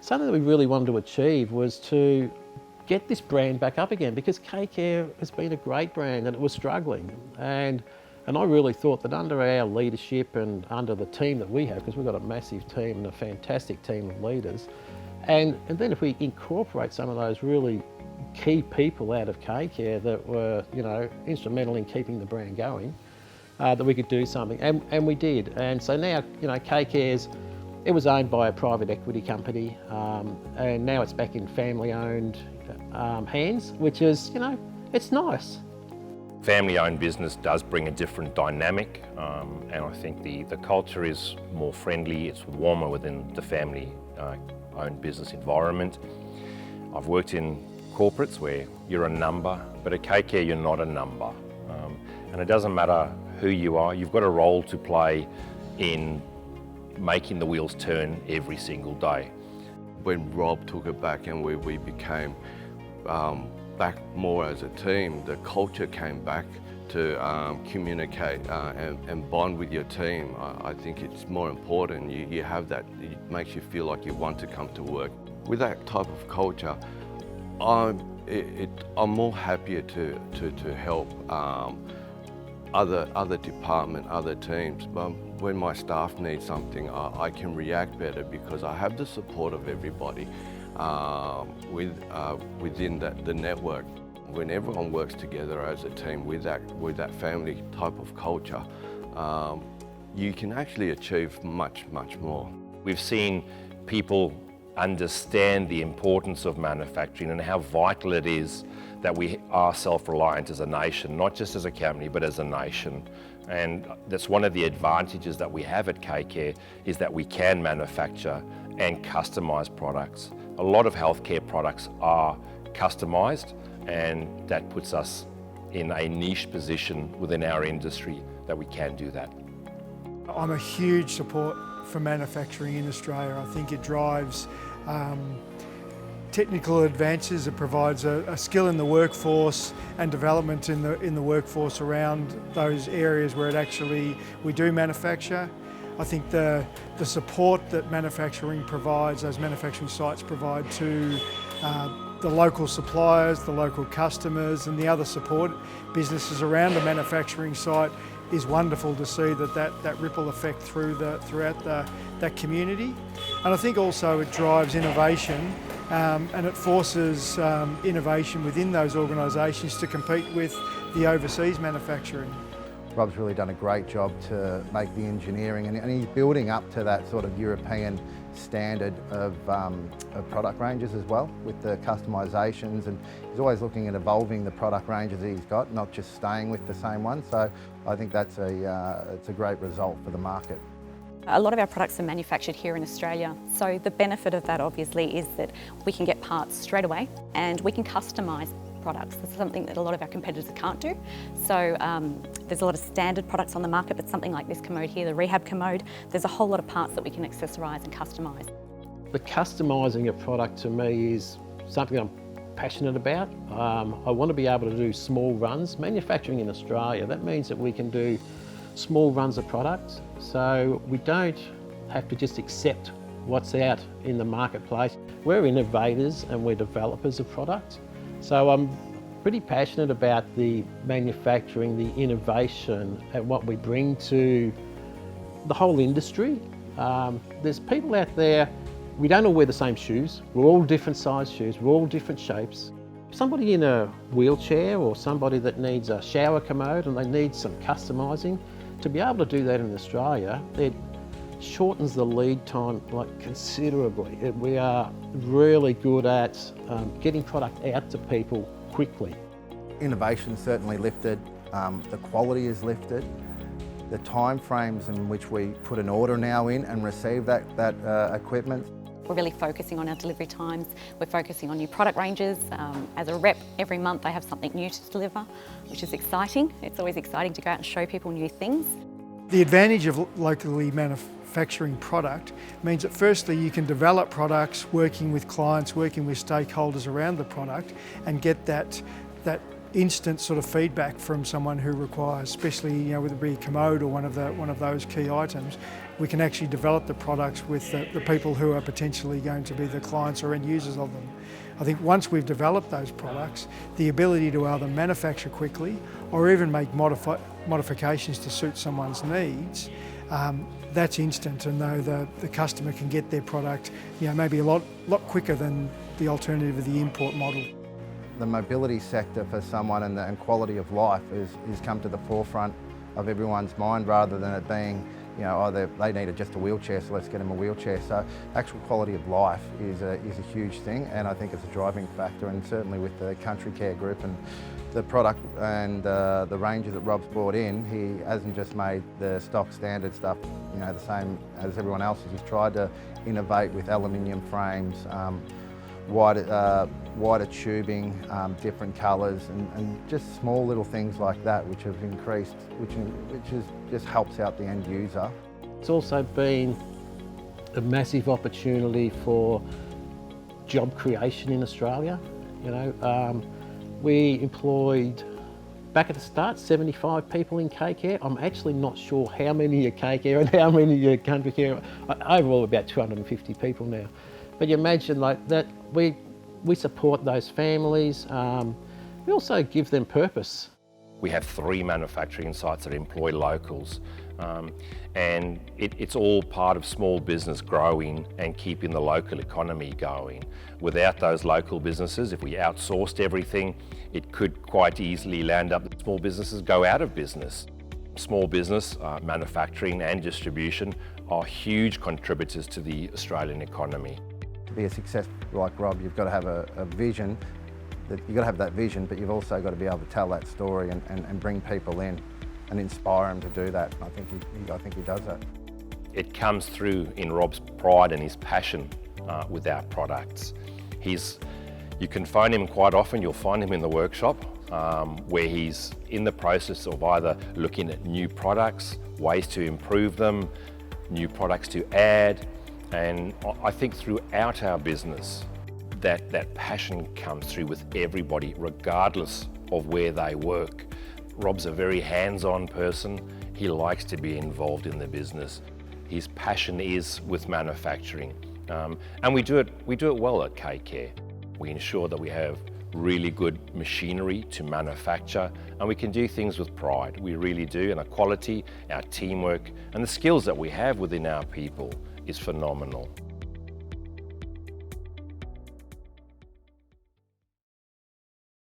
something that we really wanted to achieve was to get this brand back up again, because Kcare has been a great brand and it was struggling. And I really thought that under our leadership and under the team that we have, because we've got a massive team and a fantastic team of leaders, and then if we incorporate some of those really key people out of Kcare that were, instrumental in keeping the brand going, that we could do something, and we did. And so now, Kcare's, it was owned by a private equity company, and now it's back in family-owned hands, which is, it's nice. Family-owned business does bring a different dynamic, and I think the culture is more friendly, it's warmer within the family-owned business environment. I've worked in corporates where you're a number, but at Kcare you're not a number. And it doesn't matter who you are, you've got a role to play in making the wheels turn every single day. When Rob took it back and we became back more as a team, the culture came back to communicate and bond with your team. I think it's more important. You have that, it makes you feel like you want to come to work. With that type of culture, I'm more happier to help other department, other teams. But when my staff need something, I can react better because I have the support of everybody within the network. When everyone works together as a team with that family type of culture, you can actually achieve much more. We've seen people understand the importance of manufacturing and how vital it is that we are self-reliant as a nation, not just as a company, but as a nation. And that's one of the advantages that we have at Kcare, is that we can manufacture and customise products. A lot of healthcare products are customised, and that puts us in a niche position within our industry that we can do that. I'm a huge support for manufacturing in Australia. I think it drives technical advances. It provides a skill in the workforce and development in the workforce around those areas where we do manufacture. I think the support that manufacturing provides, those manufacturing sites provide to the local suppliers, the local customers and the other support businesses around the manufacturing site is wonderful to see that ripple effect throughout that community. And I think also it drives innovation and it forces innovation within those organisations to compete with the overseas manufacturing. Rob's really done a great job to make the engineering, and he's building up to that sort of European standard of product ranges as well, with the customisations, and he's always looking at evolving the product ranges that he's got, not just staying with the same one. So I think that's it's a great result for the market. A lot of our products are manufactured here in Australia, so the benefit of that obviously is that we can get parts straight away and we can customise products. This is something that a lot of our competitors can't do. So there's a lot of standard products on the market, but something like this commode here, the rehab commode, there's a whole lot of parts that we can accessorise and customise. The customising a product to me is something I'm passionate about. I want to be able to do small runs. Manufacturing in Australia, that means that we can do small runs of products, so we don't have to just accept what's out in the marketplace. We're innovators and we're developers of products. So I'm pretty passionate about the manufacturing, the innovation and what we bring to the whole industry. There's people out there, we don't all wear the same shoes. We're all different size shoes, we're all different shapes. Somebody in a wheelchair or somebody that needs a shower commode and they need some customising, to be able to do that in Australia, it shortens the lead time considerably. We are really good at getting product out to people quickly. Innovation's certainly lifted, the quality is lifted, the time frames in which we put an order now in and receive that equipment. We're really focusing on our delivery times. We're focusing on new product ranges. As a rep, every month I have something new to deliver, which is exciting. It's always exciting to go out and show people new things. The advantage of locally manufacturing product means that firstly you can develop products working with clients, working with stakeholders around the product and get that instant sort of feedback from someone who requires, especially whether it be a commode or one of those key items, we can actually develop the products with the people who are potentially going to be the clients or end users of them. I think once we've developed those products, the ability to either manufacture quickly or even make modifications to suit someone's needs, that's instant, and though the customer can get their product maybe a lot quicker than the alternative of the import model. The mobility sector for someone and quality of life is come to the forefront of everyone's mind, rather than it being, they need just a wheelchair, so let's get them a wheelchair. So actual quality of life is a huge thing, and I think it's a driving factor, and certainly with the Kcare group and the product and the ranges that Rob's brought in, he hasn't just made the stock standard stuff the same as everyone else. He's tried to innovate with aluminium frames, wider tubing, different colours, and just small little things like that, which have increased, just helps out the end user. It's also been a massive opportunity for job creation in Australia. We employed, back at the start, 75 people in Kcare. I'm actually not sure how many are Kcare and how many are Country Care. Overall, about 250 people now. But you imagine like that, we support those families. We also give them purpose. We have 3 manufacturing sites that employ locals, and it's all part of small business growing and keeping the local economy going. Without those local businesses, if we outsourced everything, it could quite easily land up that small businesses go out of business. Small business, manufacturing and distribution are huge contributors to the Australian economy. To be a success like Rob, you've got to have a vision. You've got to have that vision, but you've also got to be able to tell that story and bring people in and inspire them to do that. I think he does that. It comes through in Rob's pride and his passion with our products. You can find him quite often. You'll find him in the workshop where he's in the process of either looking at new products, ways to improve them, new products to add. And I think throughout our business, that passion comes through with everybody, regardless of where they work. Rob's a very hands-on person. He likes to be involved in the business. His passion is with manufacturing. And we do it well at Kcare. We ensure that we have really good machinery to manufacture, and we can do things with pride. We really do, and our quality, our teamwork, and the skills that we have within our people is phenomenal.